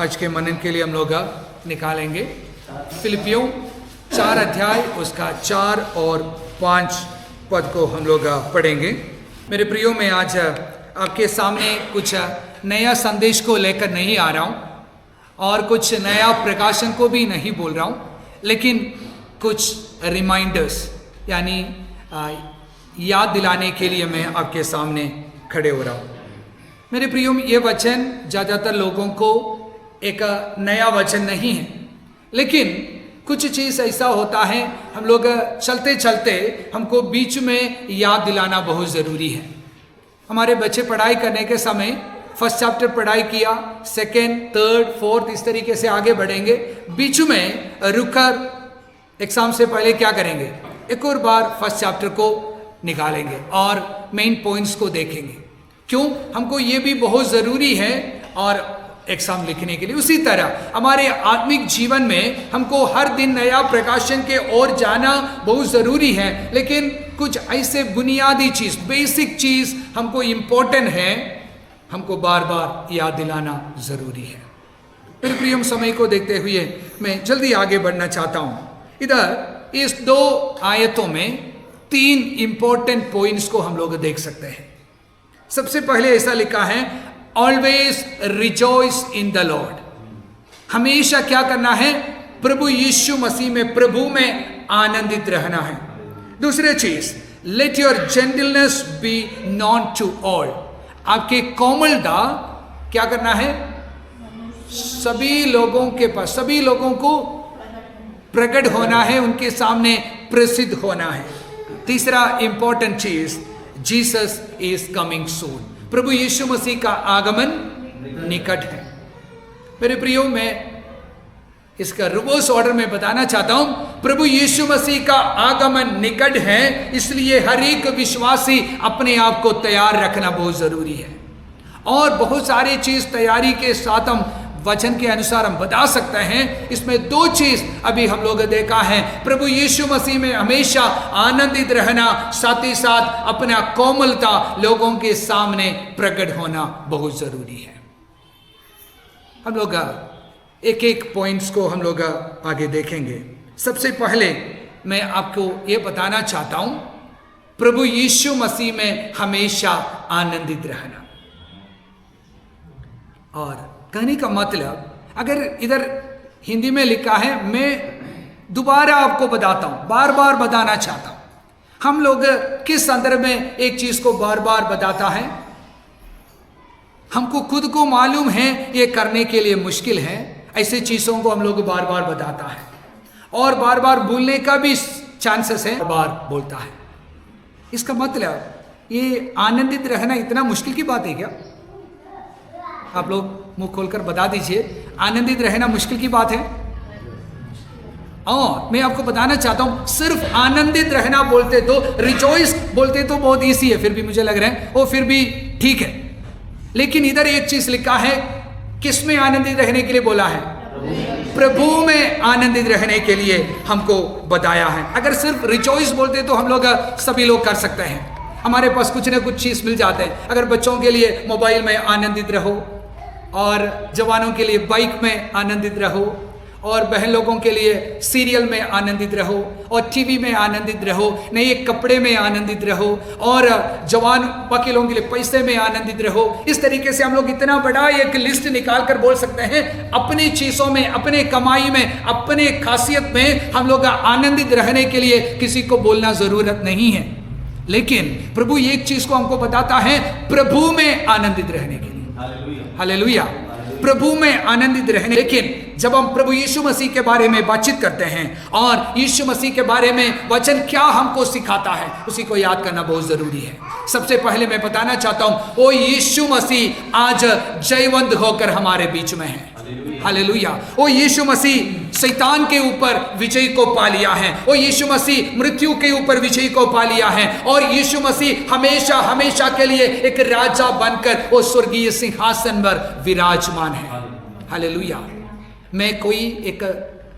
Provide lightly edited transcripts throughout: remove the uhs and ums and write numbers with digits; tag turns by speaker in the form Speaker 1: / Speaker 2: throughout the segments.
Speaker 1: आज के मनन के लिए हम लोग निकालेंगे। फिलिपियों 4 अध्याय उसका 4 और 5 पद को हम लोग पढ़ेंगे। मेरे प्रियो, मैं आज आपके सामने कुछ नया संदेश को लेकर नहीं आ रहा हूँ और कुछ नया प्रकाशन को भी नहीं बोल रहा हूँ, लेकिन कुछ रिमाइंडर्स यानी याद दिलाने के लिए मैं आपके सामने खड़े हो रहा हूँ। मेरे प्रियो, ये वचन ज़्यादातर लोगों को एक नया वचन नहीं है, लेकिन कुछ चीज़ ऐसा होता है हम लोग चलते चलते हमको बीच में याद दिलाना बहुत ज़रूरी है। हमारे बच्चे पढ़ाई करने के समय फर्स्ट चैप्टर पढ़ाई किया, सेकेंड, थर्ड, फोर्थ, इस तरीके से आगे बढ़ेंगे। बीच में रुककर एग्जाम से पहले क्या करेंगे, एक और बार फर्स्ट चैप्टर को निकालेंगे और मेन पॉइंट्स को देखेंगे। क्यों? हमको ये भी बहुत ज़रूरी है और एग्जाम लिखने के लिए। उसी तरह हमारे आत्मिक जीवन में हमको हर दिन नया प्रकाशन के ओर जाना बहुत ज़रूरी है, लेकिन कुछ ऐसे बुनियादी चीज़, बेसिक चीज़ हमको इम्पोर्टेंट है, हमको बार बार याद दिलाना ज़रूरी है। फिर प्रियम, समय को देखते हुए मैं जल्दी आगे बढ़ना चाहता हूँ। इधर इस 2 आयतों में 3 इंपॉर्टेंट पॉइंट्स को हम लोग देख सकते हैं। सबसे पहले ऐसा लिखा है, always rejoice in the Lord. हमेशा क्या करना है? प्रभु यीशु मसीह में, प्रभु में आनंदित रहना है। दूसरी चीज, let your gentleness be known to all. आपके कोमलता क्या करना है? सभी लोगों के पास, सभी लोगों को प्रकट होना है, उनके सामने प्रसिद्ध होना है। तीसरा इंपॉर्टेंट चीज, जीसस इज कमिंग सून। प्रभु यीशु मसीह का आगमन निकट है। मेरे प्रियो, मैं इसका रिवर्स ऑर्डर में बताना चाहता हूं। प्रभु यीशु मसीह का आगमन निकट है, इसलिए हर एक विश्वासी अपने आप को तैयार रखना बहुत जरूरी है। और बहुत सारी चीज तैयारी के साथ हम वचन के अनुसार हम बता सकते हैं। इसमें 2 चीज अभी हम लोग देखा है, प्रभु यीशु मसीह में हमेशा आनंदित रहना, साथ ही साथ अपना कोमलता लोगों के सामने प्रकट होना बहुत जरूरी है। हम लोग एक एक पॉइंट्स को हम लोग आगे देखेंगे। सबसे पहले मैं आपको ये बताना चाहता हूं, प्रभु यीशु मसीह में हमेशा आनंदित रहना। और कहने का मतलब, अगर इधर हिंदी में लिखा है, मैं दोबारा आपको बताता हूं, बार बार बताना चाहता हूं। हम लोग किस संदर्भ में एक चीज को बार बार बताता है? हमको खुद को मालूम है ये करने के लिए मुश्किल है, ऐसे चीजों को हम लोग बार बार बताता है और बार बार भूलने का भी चांसेस है, बार बोलता है। इसका मतलब ये आनंदित रहना इतना मुश्किल की बात है क्या? आप लोग मुंह खोलकर बता दीजिए, आनंदित रहना मुश्किल की बात है? और मैं आपको बताना चाहता हूं, सिर्फ आनंदित रहना बोलते तो, रिजॉइस बोलते तो बहुत इजी है, फिर भी मुझे लग रहा है वो फिर भी ठीक है। लेकिन इधर एक चीज लिखा है, किसमें आनंदित रहने के लिए बोला है? प्रभु में आनंदित रहने के लिए हमको बताया है। अगर सिर्फ रिजॉइस बोलते तो हम लोग सभी लोग कर सकते हैं, हमारे पास कुछ ना कुछ चीज मिल जाते हैं। अगर बच्चों के लिए मोबाइल में आनंदित रहो, और जवानों के लिए बाइक में आनंदित रहो, और बहन लोगों के लिए सीरियल में आनंदित रहो, और टीवी में आनंदित रहो, नए कपड़े में आनंदित रहो, और जवान बाकी लोगों के लिए पैसे में आनंदित रहो। इस तरीके से हम लोग इतना बड़ा एक लिस्ट निकाल कर बोल सकते हैं। अपनी चीज़ों में, अपने कमाई में, अपने खासियत में हम लोग आनंदित रहने के लिए किसी को बोलना ज़रूरत नहीं है। लेकिन प्रभु एक चीज़ को हमको बताता है, प्रभु में आनंदित रहने के लिए। हालेलुया, प्रभु में आनंदित रहने। लेकिन जब हम प्रभु यीशु मसीह के बारे में बातचीत करते हैं और यीशु मसीह के बारे में वचन क्या हमको सिखाता है, उसी को याद करना बहुत जरूरी है। सबसे पहले मैं बताना चाहता हूं, वो यीशु मसीह आज जयवंत होकर हमारे बीच में है। हालेलुया, वो यीशु मसीह शैतान के ऊपर विजय को पा लिया है, वो यीशु मसीह मृत्यु के ऊपर विजय को पा लिया है, और यीशु मसीह हमेशा हमेशा के लिए एक राजा बनकर वो स्वर्गीय सिंहासन पर विराजमान है। हालेलुया, मैं कोई एक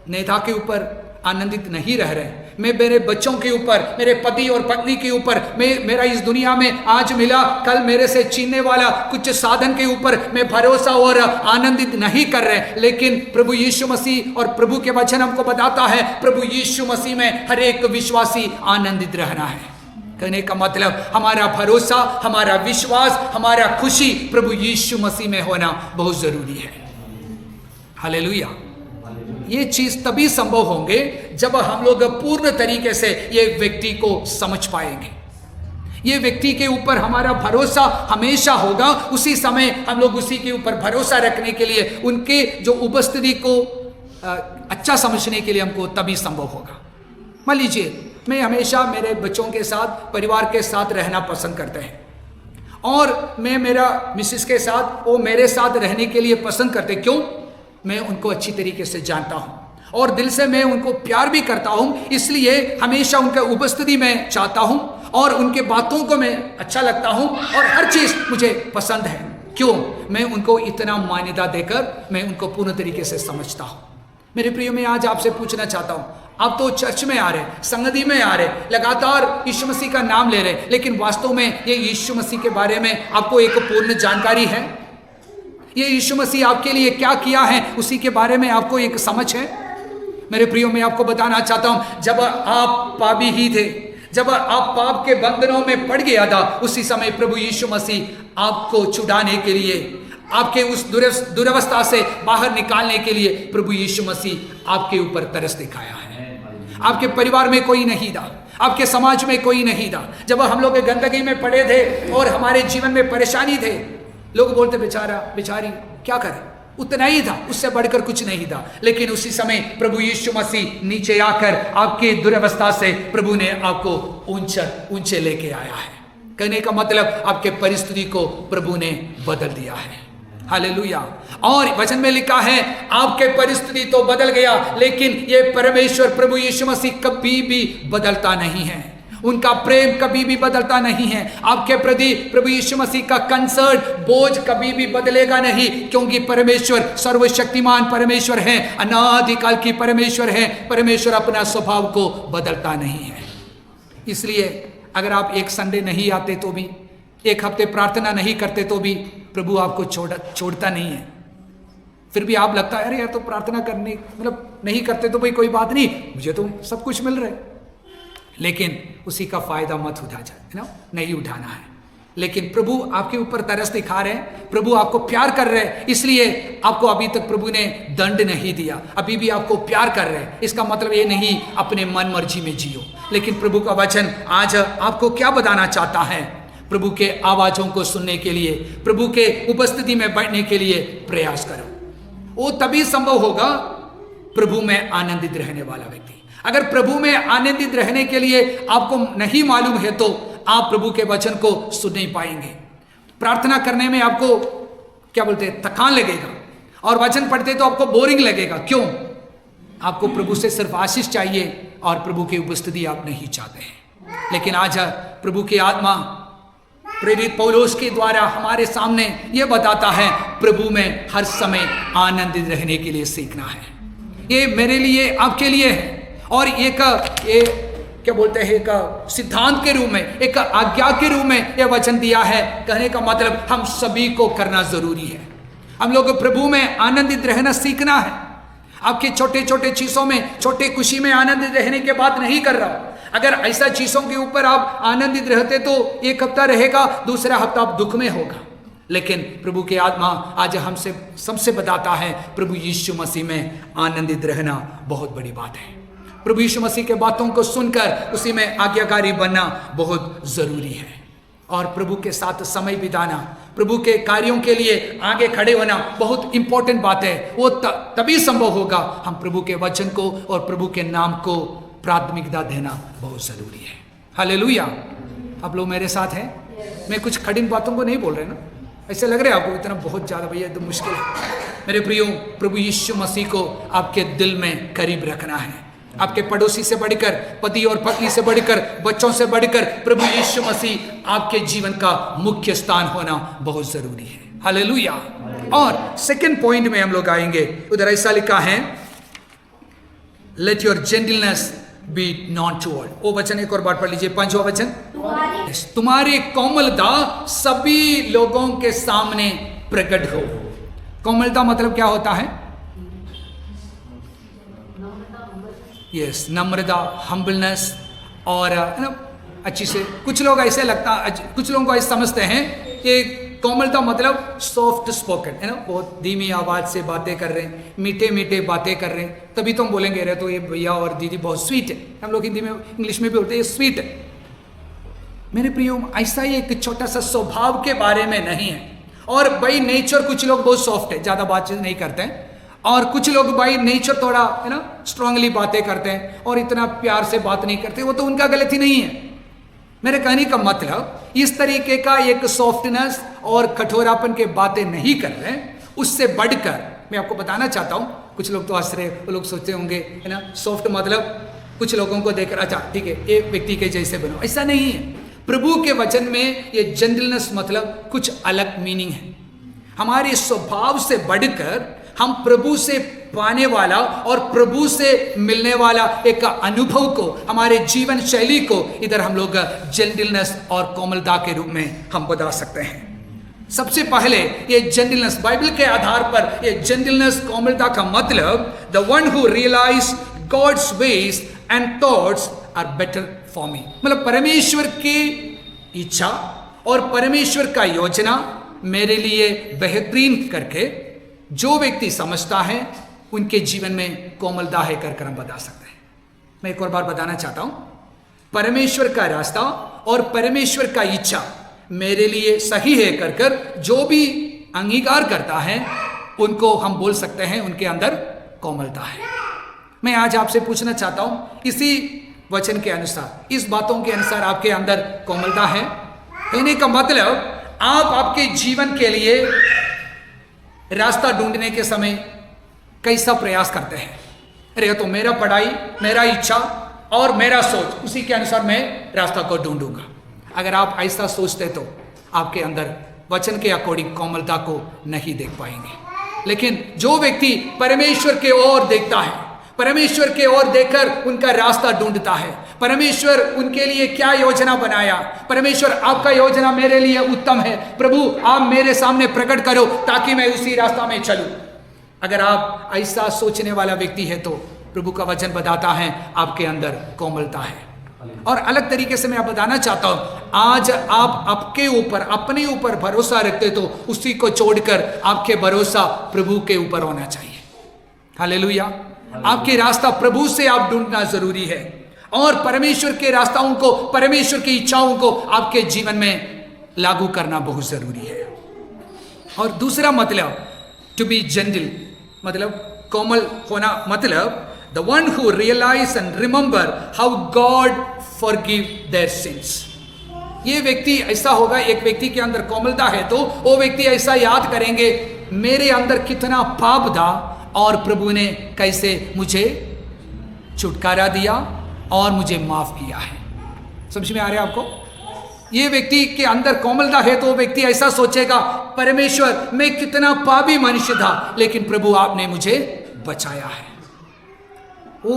Speaker 1: नेता के ऊपर आनंदित नहीं रह रहे, मैं मेरे बच्चों के ऊपर, मेरे पति और पत्नी के ऊपर, मेरा इस दुनिया में आज मिला कल मेरे से छीनने वाला कुछ साधन के ऊपर मैं भरोसा और आनंदित नहीं कर रहे, लेकिन प्रभु यीशु मसीह और प्रभु के वचन हमको बताता है प्रभु यीशु मसीह में हर एक विश्वासी आनंदित रहना है। कहने का मतलब हमारा भरोसा, हमारा विश्वास, हमारा खुशी प्रभु यीशु मसीह में होना बहुत जरूरी है। हालेलुया। ये चीज तभी संभव होंगे जब हम लोग पूर्ण तरीके से ये व्यक्ति को समझ पाएंगे। ये व्यक्ति के ऊपर हमारा भरोसा हमेशा होगा, उसी समय हम लोग उसी के ऊपर भरोसा रखने के लिए, उनके जो उपस्थिति को अच्छा समझने के लिए हमको तभी संभव होगा। मान लीजिए मैं हमेशा मेरे बच्चों के साथ, परिवार के साथ रहना पसंद करते हैं, और मैं मेरा मिसेस के साथ, वो मेरे साथ रहने के लिए पसंद करते। क्यों? मैं उनको अच्छी तरीके से जानता हूं और दिल से मैं उनको प्यार भी करता हूं, इसलिए हमेशा उनका उपस्थिति में चाहता हूं और उनके बातों को मैं अच्छा लगता हूं और हर चीज मुझे पसंद है। क्यों? मैं उनको इतना मान्यता देकर मैं उनको पूर्ण तरीके से समझता हूं। मेरे प्रियो, मैं आज आपसे पूछना चाहता हूं, आप तो चर्च में आ रहे, संगति में आ रहे, लगातार यीशु मसीह का नाम ले रहे, लेकिन वास्तव में ये यीशु मसीह के बारे में आपको एक पूर्ण जानकारी है? ये यीशु मसीह आपके लिए क्या किया है उसी के बारे में आपको एक समझ है? मेरे प्रियो, मैं आपको बताना चाहता हूं, जब आप पापी ही थे, जब आप पाप के बंधनों में पड़ गया था, उसी समय प्रभु यीशु मसीह आपको छुड़ाने के लिए, आपके उस दुरावस्था से बाहर निकालने के लिए प्रभु यीशु मसीह आपके ऊपर तरस दिखाया है। आपके परिवार में कोई नहीं था, आपके समाज में कोई नहीं था। जब हम लोग गंदगी में पड़े थे और हमारे जीवन में परेशानी थे, लोग बोलते बेचारा बेचारी क्या करे, उतना ही था, उससे बढ़कर कुछ नहीं था। लेकिन उसी समय प्रभु यीशु मसीह नीचे आकर आपके दुरावस्था से प्रभु ने आपको ऊंचे लेके आया है। कहने का मतलब आपके परिस्थिति को प्रभु ने बदल दिया है। हालेलुया। और वचन में लिखा है आपके परिस्थिति तो बदल गया, लेकिन ये परमेश्वर प्रभु यीशु मसीह कभी भी बदलता नहीं है, उनका प्रेम कभी भी बदलता नहीं है। आपके प्रति प्रभु यीशु मसीह का कंसर्न, बोझ कभी भी बदलेगा नहीं, क्योंकि परमेश्वर सर्वशक्तिमान परमेश्वर है, अनादिकाल की परमेश्वर है। परमेश्वर अपना स्वभाव को बदलता नहीं है। इसलिए अगर आप एक संडे नहीं आते तो भी, एक हफ्ते प्रार्थना नहीं करते तो भी प्रभु आपको छोड़ता नहीं है। फिर भी आप लगता है अरे यार तो प्रार्थना करने मतलब नहीं करते तो भाई कोई बात नहीं, मुझे तो सब कुछ मिल रहा है, लेकिन उसी का फायदा मत उठा जाए ना, नहीं उठाना है। लेकिन प्रभु आपके ऊपर तरस दिखा रहे हैं, प्रभु आपको प्यार कर रहे हैं, इसलिए आपको अभी तक प्रभु ने दंड नहीं दिया, अभी भी आपको प्यार कर रहे हैं। इसका मतलब ये नहीं अपने मन मर्जी में जियो, लेकिन प्रभु का वचन आज आपको क्या बताना चाहता है? प्रभु के आवाजों को सुनने के लिए, प्रभु के उपस्थिति में बैठने के लिए प्रयास करो। वो तभी संभव होगा प्रभु में आनंदित रहने वाला व्यक्ति। अगर प्रभु में आनंदित रहने के लिए आपको नहीं मालूम है तो आप प्रभु के वचन को सुन नहीं पाएंगे। प्रार्थना करने में आपको क्या बोलते हैं, थकान लगेगा, और वचन पढ़ते तो आपको बोरिंग लगेगा। क्यों? आपको प्रभु से सिर्फ आशीष चाहिए और प्रभु की उपस्थिति आप नहीं चाहते हैं। लेकिन आज प्रभु की आत्मा प्रेरित पौलुस के द्वारा हमारे सामने यह बताता है प्रभु में हर समय आनंदित रहने के लिए सीखना है। ये मेरे लिए, आपके लिए है, और एक क्या बोलते हैं, एक सिद्धांत के रूप में, एक आज्ञा के रूप में यह वचन दिया है। कहने का मतलब हम सभी को करना जरूरी है। हम लोग प्रभु में आनंदित रहना सीखना है। आपके छोटे छोटे चीजों में, छोटे खुशी में आनंदित रहने की बात नहीं कर रहा। अगर ऐसा चीजों के ऊपर आप आनंदित रहते तो एक हफ्ता रहेगा, दूसरा हफ्ता आप दुख में होगा। लेकिन प्रभु की आत्मा आज हमसे सबसे बताता है प्रभु यीशु मसीह में आनंदित रहना बहुत बड़ी बात है। प्रभु यीशु मसीह के बातों को सुनकर उसी में आज्ञाकारी बनना बहुत जरूरी है, और प्रभु के साथ समय बिताना, प्रभु के कार्यों के लिए आगे खड़े होना बहुत इंपॉर्टेंट बात है। वो तभी संभव होगा हम प्रभु के वचन को और प्रभु के नाम को प्राथमिकता देना बहुत जरूरी है। हालेलुया। आप लोग मेरे साथ हैं? मैं कुछ कठिन बातों को नहीं बोल रहे ना, ऐसे लग रहा है आपको इतना बहुत ज्यादा भैया एकदम मुश्किल है। मेरे प्रियो, प्रभु यीशु मसीह को आपके दिल में करीब रखना है। आपके पड़ोसी से बढ़कर, पति और पत्नी से बढ़कर, बच्चों से बढ़कर प्रभु यीशु मसीह आपके जीवन का मुख्य स्थान होना बहुत जरूरी है। हालेलुया। और सेकंड पॉइंट में हम लोग आएंगे, उधर ऐसा लिखा है, let your gentleness be not to all. वो वचन एक और बार पढ़ लीजिए, 5वां वचन। तुम्हारी कोमलता सभी लोगों के सामने प्रकट हो। कोमलता मतलब क्या होता है? यस, नम्रता, हम्बलनेस। और अच्छी से कुछ लोग ऐसे लगता, कुछ लोगों को ऐसे समझते हैं कि कोमलता मतलब सॉफ्ट स्पोकन है ना, बहुत धीमी आवाज से बातें कर रहे हैं, मीठे मीठे बातें कर रहे हैं, तभी तो हम बोलेंगे रे तो ये भैया और दीदी बहुत स्वीट है। हम लोग हिंदी में इंग्लिश में भी बोलते हैं स्वीट है। मेरे प्रियो, ऐसा ही एक छोटा सा स्वभाव के बारे में नहीं है। और बाई नेचर कुछ लोग बहुत सॉफ्ट है, ज्यादा बातचीत नहीं करते हैं, और कुछ लोग बाई नेचर थोड़ा है ना स्ट्रांगली बातें करते हैं और इतना प्यार से बात नहीं करते। वो तो उनका गलती नहीं है। मेरे कहने का मतलब इस तरीके का एक सॉफ्टनेस और कठोरापन के बातें नहीं कर रहे हैं। उससे बढ़कर मैं आपको बताना चाहता हूं, कुछ लोग तो हंस रहे, वो लोग सोचते होंगे है ना सॉफ्ट मतलब कुछ लोगों को देखकर अच्छा ठीक है एक व्यक्ति के जैसे बनो, ऐसा नहीं है। प्रभु के वचन में ये जेंटलनेस मतलब कुछ अलग मीनिंग है। हमारे स्वभाव से बढ़कर हम प्रभु से पाने वाला और प्रभु से मिलने वाला एक अनुभव को, हमारे जीवन शैली को इधर हम लोग जेंटलनेस और कोमलता के रूप में हम बता सकते हैं। सबसे पहले ये जेंटलनेस, बाइबल के आधार पर ये जेंटलनेस कोमलता का मतलब the one who realize God's ways and thoughts are better for me. मतलब परमेश्वर की इच्छा और परमेश्वर का योजना मेरे लिए बेहतरीन करके जो व्यक्ति समझता है उनके जीवन में कोमलता है कर हम बता सकते हैं। मैं एक और बार बताना चाहता हूं, परमेश्वर का रास्ता और परमेश्वर का इच्छा मेरे लिए सही है कर जो भी अंगीकार करता है उनको हम बोल सकते हैं उनके अंदर कोमलता है। मैं आज आपसे पूछना चाहता हूं, इसी वचन के अनुसार, इस बातों के अनुसार आपके अंदर कोमलता है? कहने का मतलब आप आपके जीवन के लिए रास्ता ढूंढने के समय कैसा प्रयास करते हैं? अरे तो मेरा पढ़ाई, मेरा इच्छा और मेरा सोच, उसी के अनुसार मैं रास्ता को ढूंढूंगा। अगर आप ऐसा सोचते तो आपके अंदर वचन के अकॉर्डिंग कोमलता को नहीं देख पाएंगे। लेकिन जो व्यक्ति परमेश्वर के ओर देखता है, परमेश्वर के ओर देखकर उनका रास्ता ढूंढता है, परमेश्वर उनके लिए क्या योजना बनाया, परमेश्वर आपका योजना मेरे लिए उत्तम है, प्रभु आप मेरे सामने प्रकट करो ताकि मैं उसी रास्ता में चलूं। अगर आप ऐसा सोचने वाला व्यक्ति है तो प्रभु का वचन बताता है आपके अंदर कोमलता है। और अलग तरीके से मैं आप बताना चाहता हूं, आज आप आपके ऊपर, अपने ऊपर भरोसा रखते तो उसी को छोड़कर आपके भरोसा प्रभु के ऊपर होना चाहिए। हालेलुया। आपके रास्ता प्रभु से आप ढूंढना जरूरी है और परमेश्वर के रास्ताओं को, परमेश्वर की इच्छाओं को आपके जीवन में लागू करना बहुत जरूरी है। और दूसरा मतलब टू बी जेंटल, मतलब कोमल होना, मतलब the one who realize and remember how God forgive their sins. ये व्यक्ति ऐसा होगा, एक व्यक्ति के अंदर कोमलता है तो वो व्यक्ति ऐसा याद करेंगे मेरे अंदर कितना पाप था और प्रभु ने कैसे मुझे छुटकारा दिया और मुझे माफ किया है। समझ में आ रहा है आपको? ये व्यक्ति के अंदर कोमलता है तो वो व्यक्ति ऐसा सोचेगा परमेश्वर मैं कितना पापी मनुष्य था लेकिन प्रभु आपने मुझे बचाया है। वो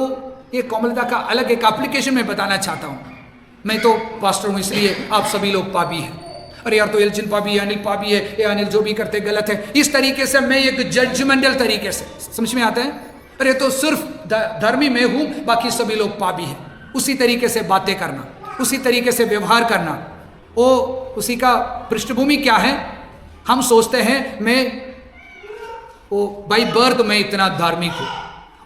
Speaker 1: ये कोमलता का अलग एक एप्लीकेशन में बताना चाहता हूं। मैं तो पास्टर हूं इसलिए आप सभी लोग पापी हैं, अरे यार तो एल्जिन पापी है, अनिल पापी है, ये अनिल जो भी करते गलत है, इस तरीके से मैं एक जजमेंटल तरीके से, समझ में आता है, अरे तो सिर्फ धर्मी मैं हूं बाकी सभी लोग पापी हैं, उसी तरीके से बातें करना, उसी तरीके से व्यवहार करना, वो उसी का पृष्ठभूमि क्या है? हम सोचते हैं मैं वो बाई बर्थ मैं इतना धार्मिक हूं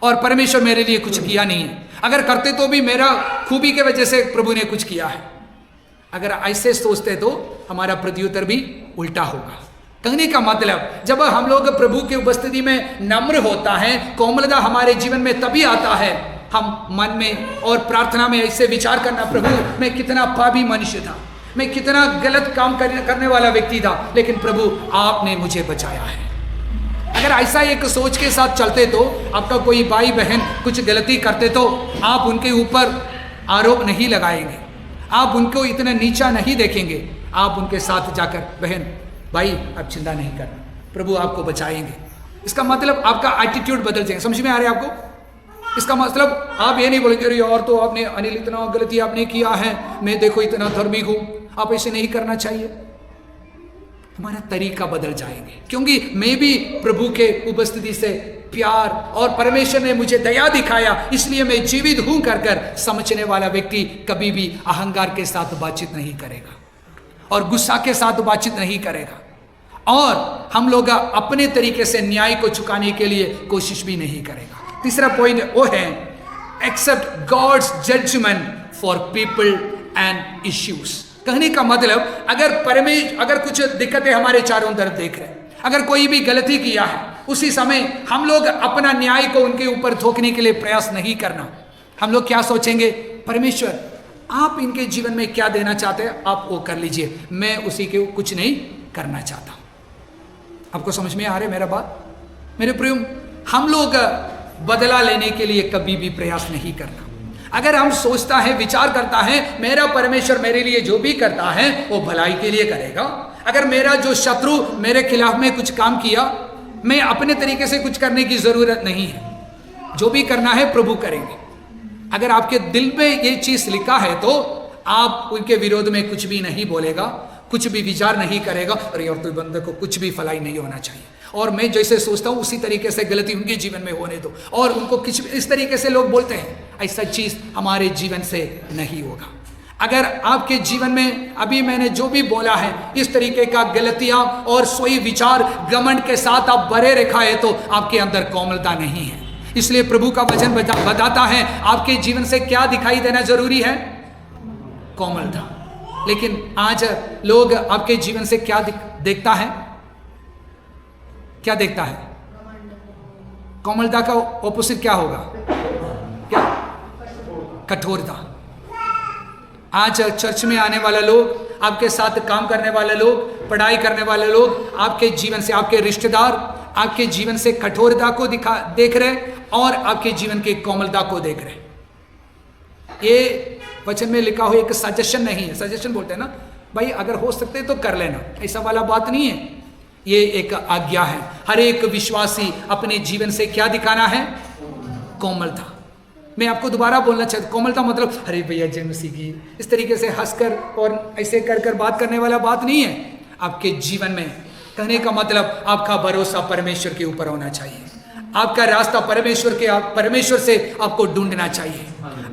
Speaker 1: और परमेश्वर मेरे लिए कुछ किया नहीं है, अगर करते तो भी मेरा खूबी के वजह से प्रभु ने कुछ किया है। अगर ऐसे सोचते तो हमारा प्रत्युत्तर भी उल्टा होगा। कहने का मतलब जब हम लोग प्रभु की उपस्थिति में नम्र होता है, कोमलता हमारे जीवन में तभी आता है, हम मन में और प्रार्थना में ऐसे विचार करना, प्रभु मैं कितना पापी मनुष्य था, मैं कितना गलत काम करने वाला व्यक्ति था, लेकिन प्रभु आपने मुझे बचाया है। अगर ऐसा एक सोच के साथ चलते तो आपका कोई भाई बहन कुछ गलती करते तो आप उनके ऊपर आरोप नहीं लगाएंगे, आप उनको इतना नीचा नहीं देखेंगे, आप उनके साथ जाकर बहन भाई आप चिंता नहीं करना, प्रभु आपको बचाएंगे। इसका मतलब आपका एटीट्यूड बदल जाएगा। समझ में आ रहा है आपको? इसका मतलब आप ये नहीं बोलेंगे अरे यार तो आपने अनिल इतना गलती आपने किया है, मैं देखो इतना धार्मिक हूं। आप ऐसे नहीं करना चाहिए। हमारा तरीका बदल जाएंगे, क्योंकि मैं भी प्रभु के उपस्थिति से प्यार और परमेश्वर ने मुझे दया दिखाया, इसलिए मैं जीवित हूं कर समझने वाला व्यक्ति कभी भी अहंकार के साथ बातचीत नहीं करेगा और गुस्सा के साथ बातचीत नहीं करेगा, और हम लोग अपने तरीके से न्याय को चुकाने के लिए कोशिश भी नहीं करेगा। तीसरा पॉइंट वो है accept God's judgement for people and issues. कहने का मतलब अगर कुछ दिक्कतें हमारे चारों तरफ देख रहे हैं, अगर कोई भी गलती किया है, उसी समय हम लोग अपना न्याय को उनके ऊपर थोपने के लिए प्रयास नहीं करना। हम लोग क्या सोचेंगे, परमेश्वर आप इनके जीवन में क्या देना चाहते हैं आप वो कर लीजिए, मैं उसी के कुछ नहीं करना चाहता। आपको समझ में आ रहा है मेरा बात? मेरे प्रियो, हम लोग बदला लेने के लिए कभी भी प्रयास नहीं करना। अगर हम सोचता है, विचार करता है मेरा परमेश्वर मेरे लिए जो भी करता है वो भलाई के लिए करेगा, अगर मेरा जो शत्रु मेरे खिलाफ में कुछ काम किया, मैं अपने तरीके से कुछ करने की जरूरत नहीं है, जो भी करना है प्रभु करेंगे। अगर आपके दिल में ये चीज लिखा है तो आप उनके विरोध में कुछ भी नहीं बोलेगा, कुछ भी विचार नहीं करेगा, अरे और तो बंदे को कुछ भी फलाई नहीं होना चाहिए, और मैं जैसे सोचता हूं उसी तरीके से गलती उनके जीवन में होने दो, और उनको कुछ इस तरीके से लोग बोलते हैं। ऐसा चीज हमारे जीवन से नहीं होगा। अगर आपके जीवन में अभी मैंने जो भी बोला है इस तरीके का गलतियां और सोई विचार घमंड के साथ आप भरे रखा है तो आपके अंदर कोमलता नहीं है। इसलिए प्रभु का वचन बताता है आपके जीवन से क्या दिखाई देना जरूरी है, कोमलता। लेकिन आज लोग आपके जीवन से क्या देखता है, क्या देखता है? कोमलता का ऑपोजिट क्या होगा? क्या? कठोरता। आज चर्च में आने वाला लोग, आपके साथ काम करने वाले लोग, पढ़ाई करने वाले लोग आपके जीवन से, आपके रिश्तेदार आपके जीवन से कठोरता को देख रहे और आपके जीवन की कोमलता को देख रहे। ये वचन में लिखा हुआ एक सजेशन नहीं है। सजेशन बोलते हैं ना भाई, अगर हो सकते तो कर लेना, ऐसा वाला बात नहीं है। ये एक आज्ञा है। हर एक विश्वासी अपने जीवन से क्या दिखाना है? कोमलता। मैं आपको दोबारा बोलना चाहता हूं, कोमलता मतलब अरे भैया जय मसीह की, इस तरीके से हंसकर और ऐसे कर बात करने वाला बात नहीं है। आपके जीवन में कहने का मतलब आपका भरोसा परमेश्वर के ऊपर होना चाहिए, आपका रास्ता परमेश्वर से आपको ढूंढना चाहिए।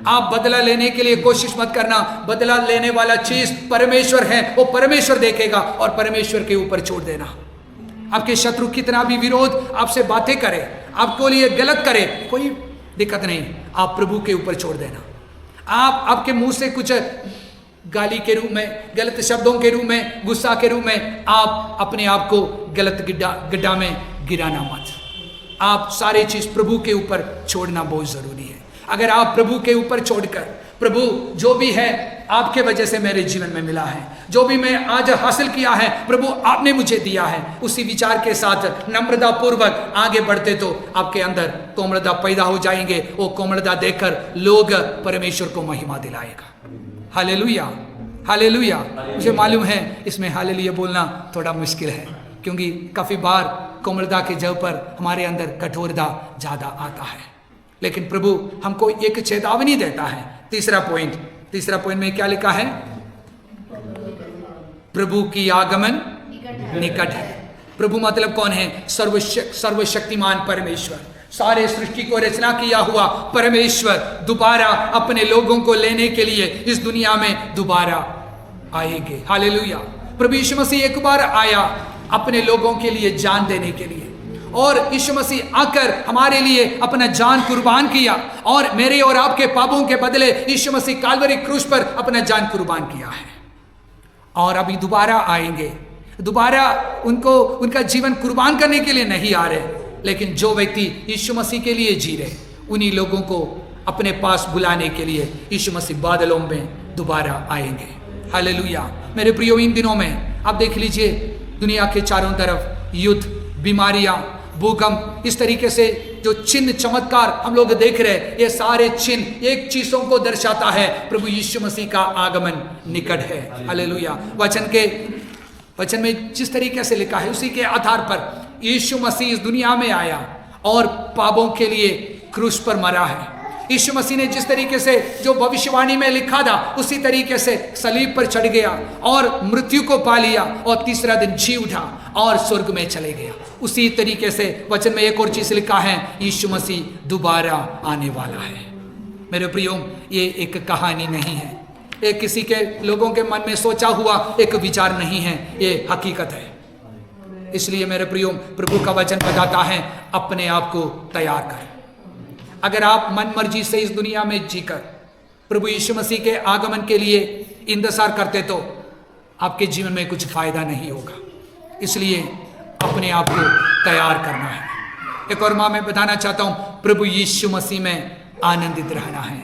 Speaker 1: आप बदला लेने के लिए कोशिश मत करना, बदला लेने वाला चीज परमेश्वर है, वो परमेश्वर देखेगा और परमेश्वर के ऊपर छोड़ देना। आपके शत्रु कितना भी विरोध आपसे बातें करे, आपको लिए गलत करे, कोई दिक्कत नहीं, आप प्रभु के ऊपर छोड़ देना। आपके मुंह से कुछ गाली के रूप में, गलत शब्दों के रूप में, गुस्सा के रूप में आप अपने आप को गलत गड्ढा में गिराना मत। आप सारे चीज प्रभु के ऊपर छोड़ना बहुत जरूरी है। अगर आप प्रभु के ऊपर छोड़कर, प्रभु जो भी है आपके वजह से मेरे जीवन में मिला है, जो भी मैं आज हासिल किया है प्रभु आपने मुझे दिया है, उसी विचार के साथ नम्रता पूर्वक आगे बढ़ते तो आपके अंदर कोमलता पैदा हो जाएंगे। वो कोमलता देखकर लोग परमेश्वर को महिमा दिलाएगा। Hallelujah, hallelujah. मुझे मालूम है इसमें हालेलुया बोलना थोड़ा मुश्किल है, क्योंकि काफी बार कोमलता के जगह पर हमारे अंदर कठोरता ज्यादा आता है। लेकिन प्रभु हमको एक चेतावनी देता है। तीसरा पॉइंट में क्या लिखा है? प्रभु की आगमन निकट है। प्रभु मतलब कौन है? सर्वशक्तिमान परमेश्वर, सारे सृष्टि को रचना किया हुआ परमेश्वर दोबारा अपने लोगों को लेने के लिए इस दुनिया में दोबारा आएंगे। हालेलुया। प्रभु यीशु मसीह एक बार आया अपने लोगों के लिए जान देने के लिए, और यीशु मसीह आकर हमारे लिए अपना जान कुर्बान किया, और मेरे और आपके पापों के बदले यीशु मसीह काल्वरी क्रूस पर अपना जान कुर्बान किया है, और अभी दोबारा आएंगे। दोबारा उनका जीवन कुर्बान करने के लिए नहीं आ रहे, लेकिन जो व्यक्ति यीशु मसीह के लिए जी रहे उन्हीं लोगों को अपने पास बुलाने के लिए यीशु मसीह बादलों में दोबारा आएंगे। हालेलुया। मेरे प्रियो, इन दिनों में आप देख लीजिए दुनिया के चारों तरफ युद्ध, बीमारियां, भूकंप, इस तरीके से जो चिन्ह चमत्कार हम लोग देख रहे हैं, ये सारे चिन्ह एक चीजों को दर्शाता है, प्रभु यीशु मसीह का आगमन निकट है। हालेलुया। वचन में जिस तरीके से लिखा है उसी के आधार पर यीशु मसीह इस दुनिया में आया और पापों के लिए क्रूस पर मरा है। यीशु मसीह ने जिस तरीके से जो भविष्यवाणी में लिखा था उसी तरीके से सलीब पर चढ़ गया और मृत्यु को पा लिया और तीसरा दिन जी उठा और स्वर्ग में चले गया। उसी तरीके से वचन में एक और चीज लिखा है, यीशु मसीह दोबारा आने वाला है। मेरे प्रियो, ये एक कहानी नहीं है, एक किसी के लोगों के मन में सोचा हुआ एक विचार नहीं है, ये हकीकत है। इसलिए मेरे प्रियो, प्रभु का वचन बताता है अपने आप को तैयार करें। अगर आप मन मर्जी से इस दुनिया में जीकर प्रभु यीशु मसीह के आगमन के लिए इंतजार करते तो आपके जीवन में कुछ फायदा नहीं होगा। इसलिए अपने आप को तैयार करना है। एक और मैं बताना चाहता हूं, प्रभु यीशु मसीह में आनंदित रहना है।